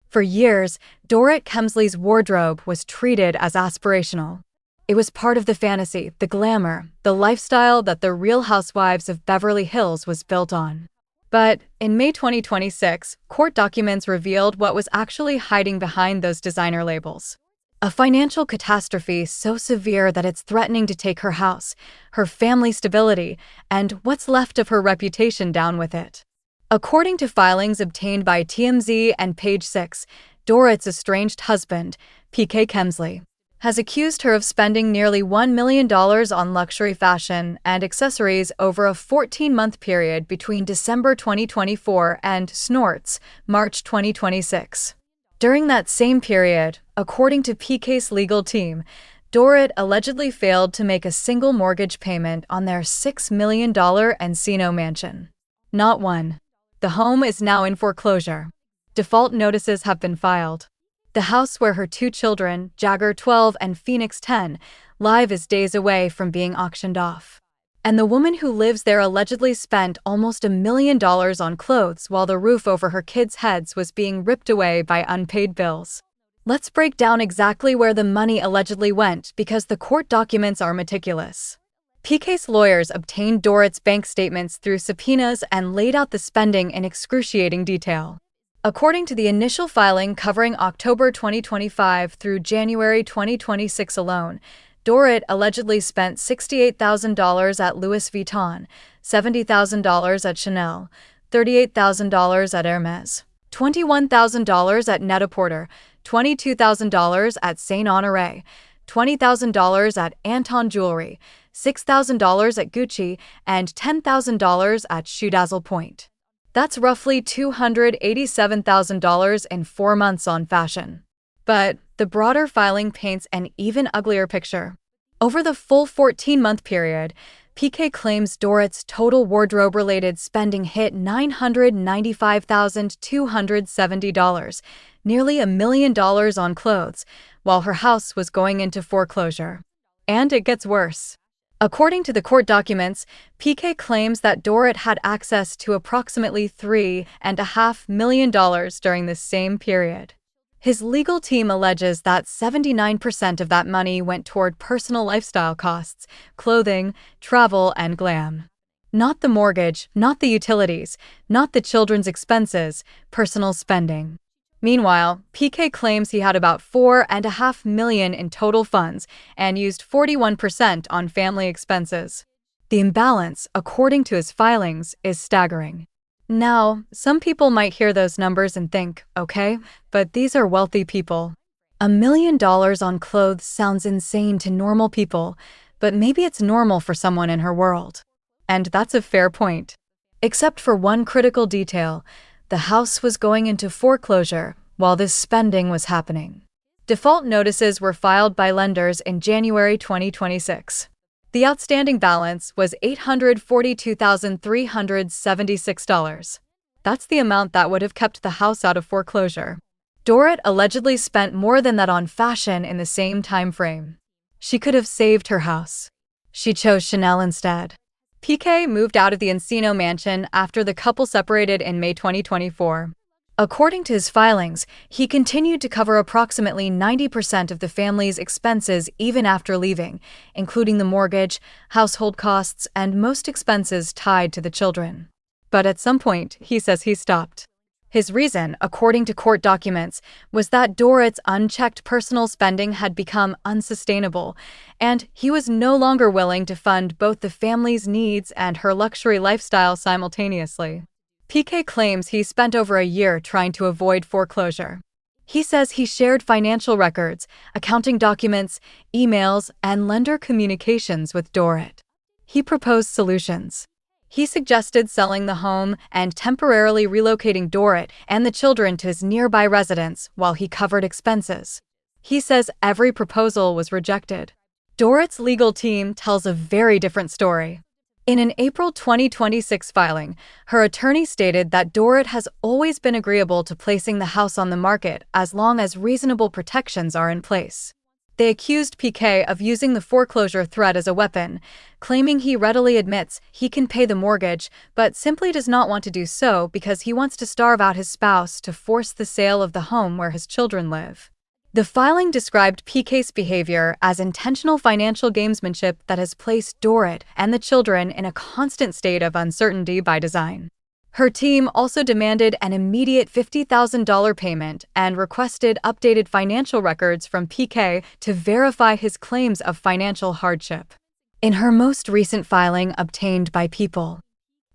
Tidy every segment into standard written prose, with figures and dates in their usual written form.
For years, Dorit Kemsley's wardrobe was treated as aspirational. It was part of the fantasy, the glamour, the lifestyle that the Real Housewives of Beverly Hills was built on. But in May 2026, court documents revealed what was actually hiding behind those designer labels. A financial catastrophe so severe that it's threatening to take her house, her family stability, and what's left of her reputation down with it. According to filings obtained by TMZ and Page 6, Dorit's estranged husband, PK Kemsley, has accused her of spending nearly $1 million on luxury fashion and accessories over a 14-month period between December 2024 and Snort's March 2026. During that same period, according to PK's legal team, Dorit allegedly failed to make a single mortgage payment on their $6 million Encino mansion. Not one. The home is now in foreclosure. Default notices have been filed. The house where her two children, Jagger 12 and Phoenix 10, live is days away from being auctioned off. And the woman who lives there allegedly spent almost $1 million on clothes while the roof over her kids' heads was being ripped away by unpaid bills. Let's break down exactly where the money allegedly went because the court documents are meticulous. PK's lawyers obtained Dorit's bank statements through subpoenas and laid out the spending in excruciating detail. According to the initial filing covering October 2025 through January 2026 alone, Dorit allegedly spent $68,000 at Louis Vuitton, $70,000 at Chanel, $38,000 at Hermes, $21,000 at Net-a-Porter, $22,000 at Saint Honoré, $20,000 at Anton Jewelry, $6,000 at Gucci, and $10,000 at Shoedazzle Point. That's roughly $287,000 in 4 months on fashion. But the broader filing paints an even uglier picture. Over the full 14-month period, PK claims Dorit's total wardrobe-related spending hit $995,270, nearly $1 million on clothes, while her house was going into foreclosure. And it gets worse. According to the court documents, PK claims that Dorit had access to approximately $3.5 million during this same period. His legal team alleges that 79% of that money went toward personal lifestyle costs, clothing, travel, and glam. Not the mortgage, not the utilities, not the children's expenses, personal spending. Meanwhile, PK claims he had about $4.5 million in total funds and used 41% on family expenses. The imbalance, according to his filings, is staggering. Now, some people might hear those numbers and think, okay, but these are wealthy people. $1 million on clothes sounds insane to normal people, but maybe it's normal for someone in her world. And that's a fair point. Except for one critical detail. The house was going into foreclosure while this spending was happening. Default notices were filed by lenders in January 2026. The outstanding balance was $842,376. That's the amount that would have kept the house out of foreclosure. Dorit allegedly spent more than that on fashion in the same time frame. She could have saved her house. She chose Chanel instead. PK moved out of the Encino mansion after the couple separated in May 2024. According to his filings, he continued to cover approximately 90% of the family's expenses even after leaving, including the mortgage, household costs, and most expenses tied to the children. But at some point, he says he stopped. His reason, according to court documents, was that Dorit's unchecked personal spending had become unsustainable, and he was no longer willing to fund both the family's needs and her luxury lifestyle simultaneously. PK claims he spent over a year trying to avoid foreclosure. He says he shared financial records, accounting documents, emails, and lender communications with Dorit. He proposed solutions. He suggested selling the home and temporarily relocating Dorit and the children to his nearby residence while he covered expenses. He says every proposal was rejected. Dorit's legal team tells a very different story. In an April 2026 filing, her attorney stated that Dorit has always been agreeable to placing the house on the market as long as reasonable protections are in place. They accused PK of using the foreclosure threat as a weapon, claiming he readily admits he can pay the mortgage but simply does not want to do so because he wants to starve out his spouse to force the sale of the home where his children live. The filing described PK's behavior as intentional financial gamesmanship that has placed Dorit and the children in a constant state of uncertainty by design. Her team also demanded an immediate $50,000 payment and requested updated financial records from PK to verify his claims of financial hardship. In her most recent filing obtained by People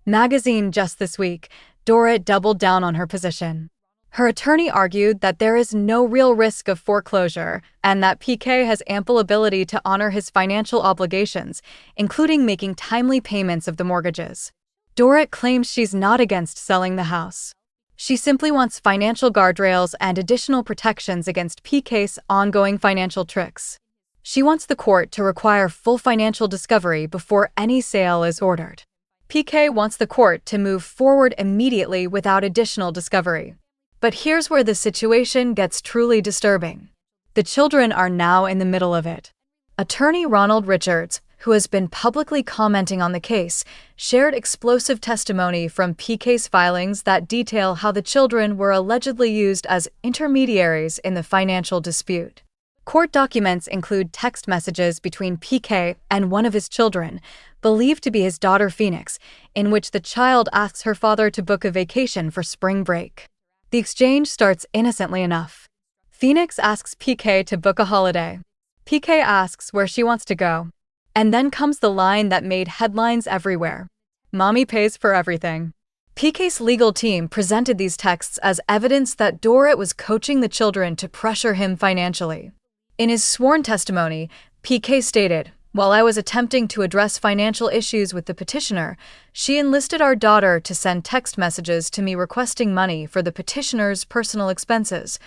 magazine just this week, Dorit doubled down on her position. Her attorney argued that there is no real risk of foreclosure and that PK has ample ability to honor his financial obligations, including making timely payments of the mortgages. Dorit claims she's not against selling the house. She simply wants financial guardrails and additional protections against PK's ongoing financial tricks. She wants the court to require full financial discovery before any sale is ordered. PK wants the court to move forward immediately without additional discovery. But here's where the situation gets truly disturbing. The children are now in the middle of it. Attorney Ronald Richards, who has been publicly commenting on the case, shared explosive testimony from PK's filings that detail how the children were allegedly used as intermediaries in the financial dispute. Court documents include text messages between PK and one of his children, believed to be his daughter Phoenix, in which the child asks her father to book a vacation for spring break. The exchange starts innocently enough. Phoenix asks PK to book a holiday. PK asks where she wants to go. And then comes the line that made headlines everywhere. Mommy pays for everything. PK's legal team presented these texts as evidence that Dorit was coaching the children to pressure him financially. In his sworn testimony, PK stated, "While I was attempting to address financial issues with the petitioner, she enlisted our daughter to send text messages to me requesting money for the petitioner's personal expenses,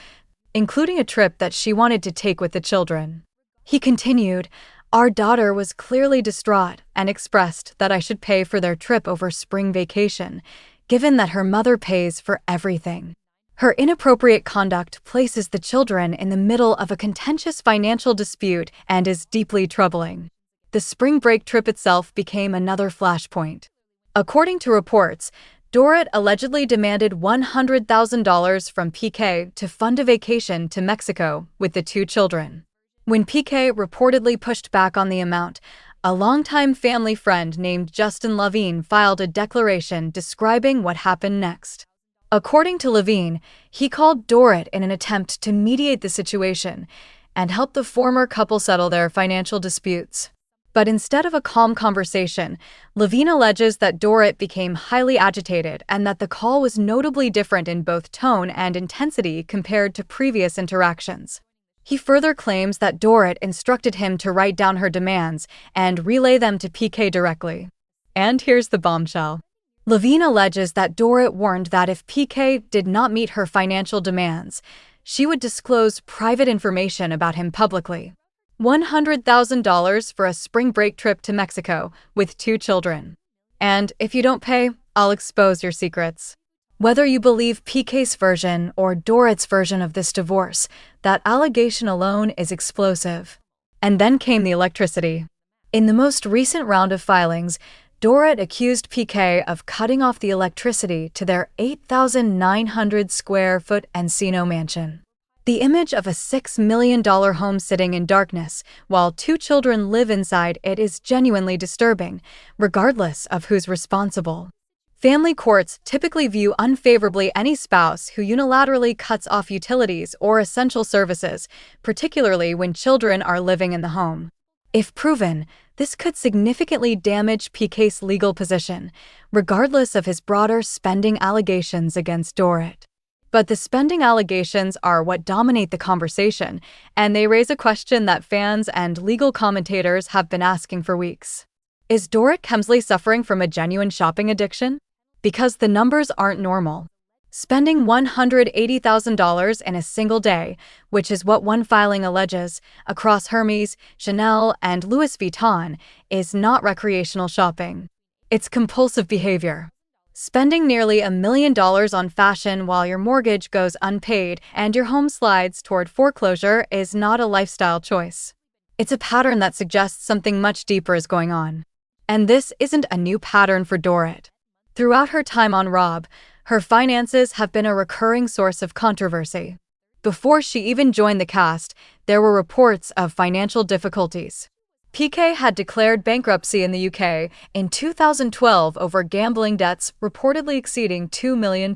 including a trip that she wanted to take with the children." He continued, "Our daughter was clearly distraught and expressed that I should pay for their trip over spring vacation, given that her mother pays for everything. Her inappropriate conduct places the children in the middle of a contentious financial dispute and is deeply troubling." The spring break trip itself became another flashpoint. According to reports, Dorit allegedly demanded $100,000 from PK to fund a vacation to Mexico with the two children. When PK reportedly pushed back on the amount, a longtime family friend named Justin Levine filed a declaration describing what happened next. According to Levine, he called Dorit in an attempt to mediate the situation and help the former couple settle their financial disputes. But instead of a calm conversation, Levine alleges that Dorit became highly agitated and that the call was notably different in both tone and intensity compared to previous interactions. He further claims that Dorit instructed him to write down her demands and relay them to PK directly. And here's the bombshell. Levine alleges that Dorit warned that if PK did not meet her financial demands, she would disclose private information about him publicly. $100,000 for a spring break trip to Mexico with two children. And if you don't pay, I'll expose your secrets. Whether you believe PK's version or Dorit's version of this divorce, that allegation alone is explosive. And then came the electricity. In the most recent round of filings, Dorit accused PK of cutting off the electricity to their 8,900 square foot Encino mansion. The image of a $6 million home sitting in darkness while two children live inside it is genuinely disturbing, regardless of who's responsible. Family courts typically view unfavorably any spouse who unilaterally cuts off utilities or essential services, particularly when children are living in the home. If proven, this could significantly damage PK's legal position, regardless of his broader spending allegations against Dorit. But the spending allegations are what dominate the conversation, and they raise a question that fans and legal commentators have been asking for weeks. Is Dorit Kemsley suffering from a genuine shopping addiction? Because the numbers aren't normal. Spending $180,000 in a single day, which is what one filing alleges, across Hermes, Chanel, and Louis Vuitton, is not recreational shopping. It's compulsive behavior. Spending nearly $1 million on fashion while your mortgage goes unpaid and your home slides toward foreclosure is not a lifestyle choice. It's a pattern that suggests something much deeper is going on. And this isn't a new pattern for Dorit. Throughout her time on RHOBH, her finances have been a recurring source of controversy. Before she even joined the cast, there were reports of financial difficulties. PK had declared bankruptcy in the UK in 2012 over gambling debts reportedly exceeding £2 million.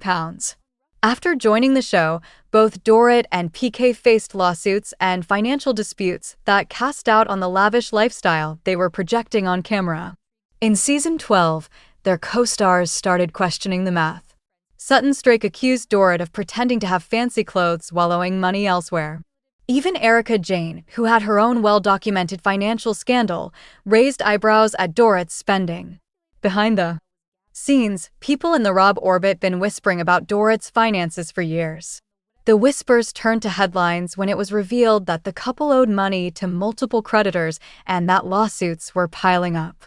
After joining the show, both Dorit and PK faced lawsuits and financial disputes that cast doubt on the lavish lifestyle they were projecting on camera. In season 12, their co-stars started questioning the math. Sutton Stracke accused Dorit of pretending to have fancy clothes while owing money elsewhere. Even Erica Jane, who had her own well-documented financial scandal, raised eyebrows at Dorit's spending. Behind the scenes, people in the RHOBH orbit been whispering about Dorit's finances for years. The whispers turned to headlines when it was revealed that the couple owed money to multiple creditors and that lawsuits were piling up.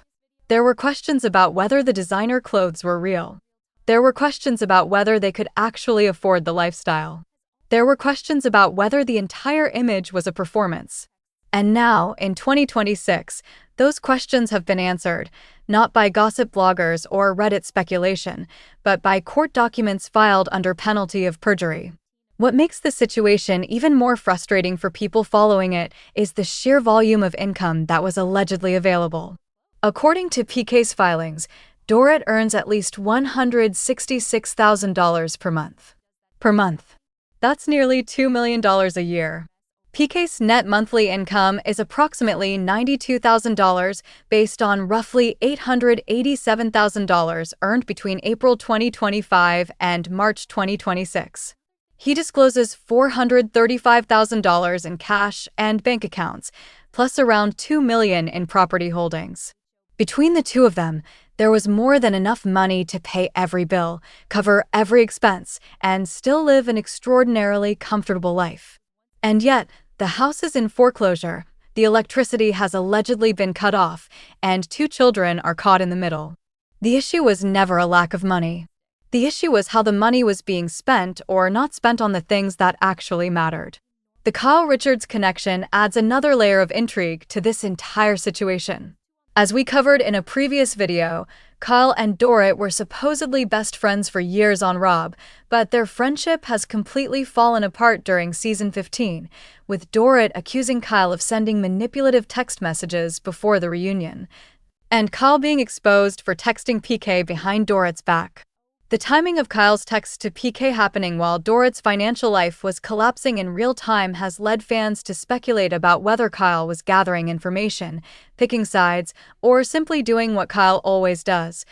There were questions about whether the designer clothes were real. There were questions about whether they could actually afford the lifestyle. There were questions about whether the entire image was a performance. And now, in 2026, those questions have been answered, not by gossip bloggers or Reddit speculation, but by court documents filed under penalty of perjury. What makes the situation even more frustrating for people following it is the sheer volume of income that was allegedly available. According to PK's filings, Dorit earns at least $166,000 per month. That's nearly $2 million a year. PK's net monthly income is approximately $92,000 based on roughly $887,000 earned between April 2025 and March 2026. He discloses $435,000 in cash and bank accounts, plus around $2 million in property holdings. Between the two of them, there was more than enough money to pay every bill, cover every expense, and still live an extraordinarily comfortable life. And yet, the house is in foreclosure, the electricity has allegedly been cut off, and 2 children are caught in the middle. The issue was never a lack of money. The issue was how the money was being spent or not spent on the things that actually mattered. The Kyle Richards connection adds another layer of intrigue to this entire situation. As we covered in a previous video, Kyle and Dorit were supposedly best friends for years on RHOBH, but their friendship has completely fallen apart during season 15, with Dorit accusing Kyle of sending manipulative text messages before the reunion, and Kyle being exposed for texting PK behind Dorit's back. The timing of Kyle's text to PK happening while Dorit's financial life was collapsing in real time has led fans to speculate about whether Kyle was gathering information, picking sides, or simply doing what Kyle always does,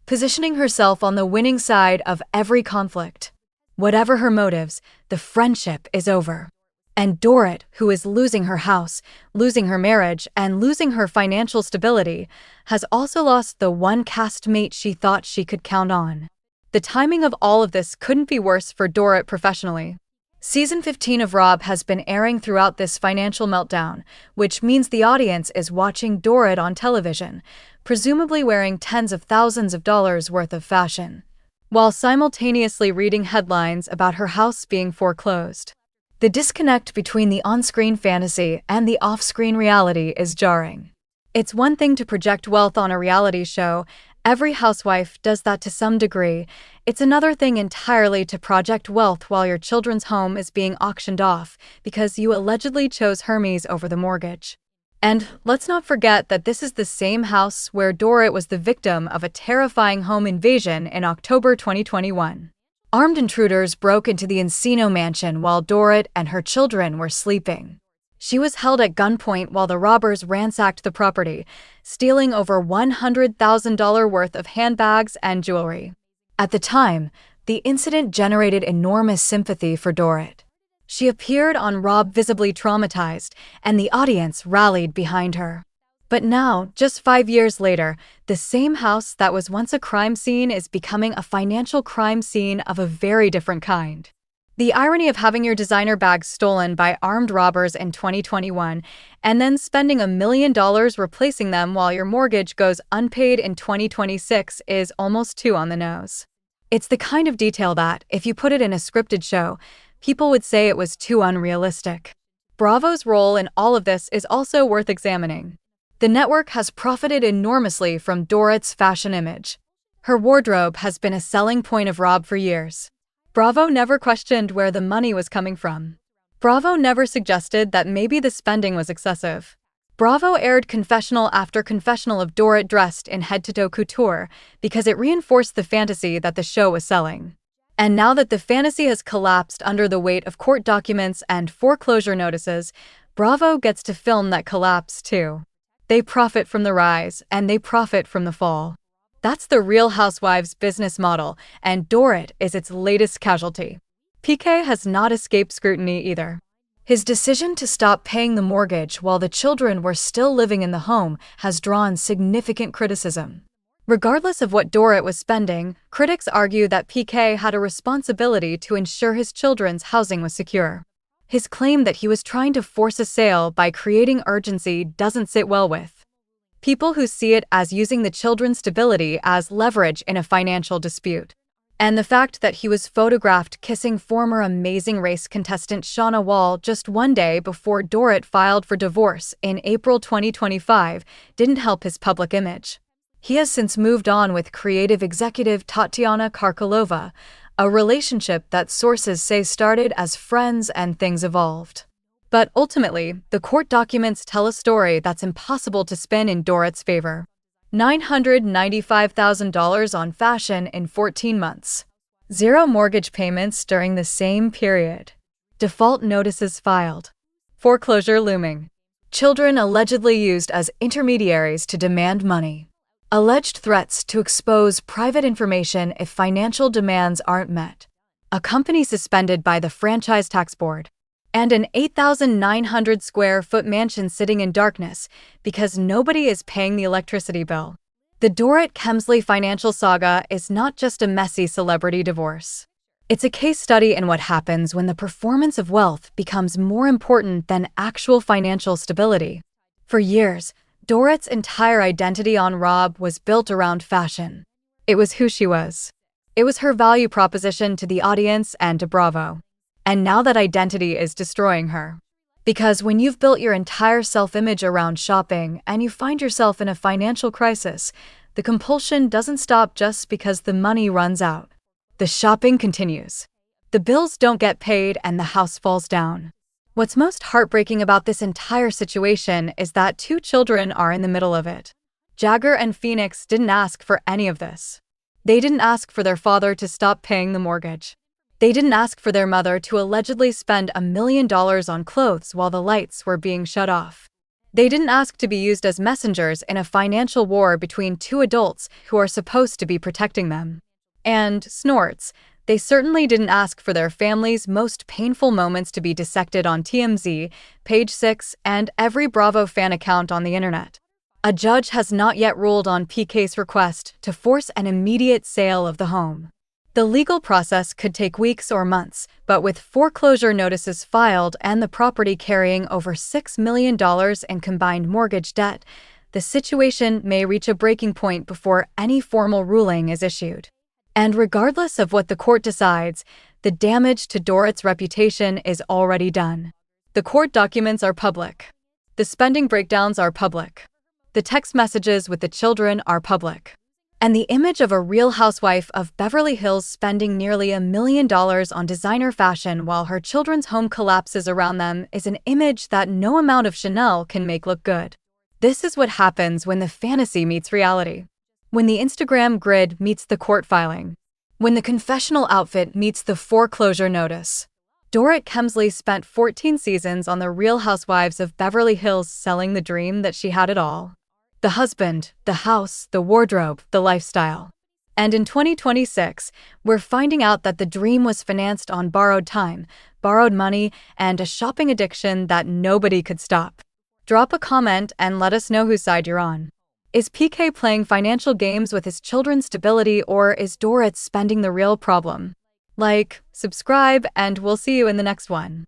positioning herself on the winning side of every conflict. Whatever her motives, the friendship is over. And Dorit, who is losing her house, losing her marriage, and losing her financial stability, has also lost the one castmate she thought she could count on. The timing of all of this couldn't be worse for Dorit professionally. Season 15 of RHOBH has been airing throughout this financial meltdown, which means the audience is watching Dorit on television, presumably wearing tens of thousands of dollars worth of fashion, while simultaneously reading headlines about her house being foreclosed. The disconnect between the on-screen fantasy and the off-screen reality is jarring. It's one thing to project wealth on a reality show. Every housewife does that to some degree. It's another thing entirely to project wealth while your children's home is being auctioned off because you allegedly chose Hermes over the mortgage. And let's not forget that this is the same house where Dorit was the victim of a terrifying home invasion in October 2021. Armed intruders broke into the Encino mansion while Dorit and her children were sleeping. She was held at gunpoint while the robbers ransacked the property, stealing over $100,000 worth of handbags and jewelry. At the time, the incident generated enormous sympathy for Dorit. She appeared on RHOBH visibly traumatized, and the audience rallied behind her. But now, just 5 years later, the same house that was once a crime scene is becoming a financial crime scene of a very different kind. The irony of having your designer bags stolen by armed robbers in 2021 and then spending $1 million replacing them while your mortgage goes unpaid in 2026 is almost too on the nose. It's the kind of detail that, if you put it in a scripted show, people would say it was too unrealistic. Bravo's role in all of this is also worth examining. The network has profited enormously from Dorit's fashion image. Her wardrobe has been a selling point of RHOBH for years. Bravo never questioned where the money was coming from. Bravo never suggested that maybe the spending was excessive. Bravo aired confessional after confessional of Dorit dressed in head-to-toe couture because it reinforced the fantasy that the show was selling. And now that the fantasy has collapsed under the weight of court documents and foreclosure notices, Bravo gets to film that collapse too. They profit from the rise, and they profit from the fall. That's the Real Housewives business model, and Dorit is its latest casualty. PK has not escaped scrutiny either. His decision to stop paying the mortgage while the children were still living in the home has drawn significant criticism. Regardless of what Dorit was spending, critics argue that PK had a responsibility to ensure his children's housing was secure. His claim that he was trying to force a sale by creating urgency doesn't sit well with people who see it as using the children's stability as leverage in a financial dispute. And the fact that he was photographed kissing former Amazing Race contestant Shauna Wall just one day before Dorit filed for divorce in April 2025 didn't help his public image. He has since moved on with creative executive Tatiana Karkalova, a relationship that sources say started as friends and things evolved. But ultimately, the court documents tell a story that's impossible to spin in Dorit's favor. $995,000 on fashion in 14 months. 0 mortgage payments during the same period. Default notices filed. Foreclosure looming. Children allegedly used as intermediaries to demand money. Alleged threats to expose private information if financial demands aren't met. A company suspended by the Franchise Tax Board. And an 8,900 square foot mansion sitting in darkness because nobody is paying the electricity bill. The Dorit Kemsley financial saga is not just a messy celebrity divorce. It's a case study in what happens when the performance of wealth becomes more important than actual financial stability. For years, Dorit's entire identity on RHOBH was built around fashion. It was who she was. It was her value proposition to the audience and to Bravo. And now that identity is destroying her. Because when you've built your entire self-image around shopping and you find yourself in a financial crisis, the compulsion doesn't stop just because the money runs out. The shopping continues. The bills don't get paid and the house falls down. What's most heartbreaking about this entire situation is that 2 children are in the middle of it. Jagger and Phoenix didn't ask for any of this. They didn't ask for their father to stop paying the mortgage. They didn't ask for their mother to allegedly spend $1 million on clothes while the lights were being shut off. They didn't ask to be used as messengers in a financial war between 2 adults who are supposed to be protecting them. And, snorts, they certainly didn't ask for their family's most painful moments to be dissected on TMZ, Page 6, and every Bravo fan account on the internet. A judge has not yet ruled on PK's request to force an immediate sale of the home. The legal process could take weeks or months, but with foreclosure notices filed and the property carrying over $6 million in combined mortgage debt, the situation may reach a breaking point before any formal ruling is issued. And regardless of what the court decides, the damage to Dorit's reputation is already done. The court documents are public. The spending breakdowns are public. The text messages with the children are public. And the image of a Real Housewife of Beverly Hills spending nearly $1 million on designer fashion while her children's home collapses around them is an image that no amount of Chanel can make look good. This is what happens when the fantasy meets reality. When the Instagram grid meets the court filing. When the confessional outfit meets the foreclosure notice. Dorit Kemsley spent 14 seasons on the Real Housewives of Beverly Hills selling the dream that she had it all. The husband, the house, the wardrobe, the lifestyle. And in 2026, we're finding out that the dream was financed on borrowed time, borrowed money, and a shopping addiction that nobody could stop. Drop a comment and let us know whose side you're on. Is PK playing financial games with his children's stability, or is Dorit spending the real problem? Like, subscribe, and we'll see you in the next one.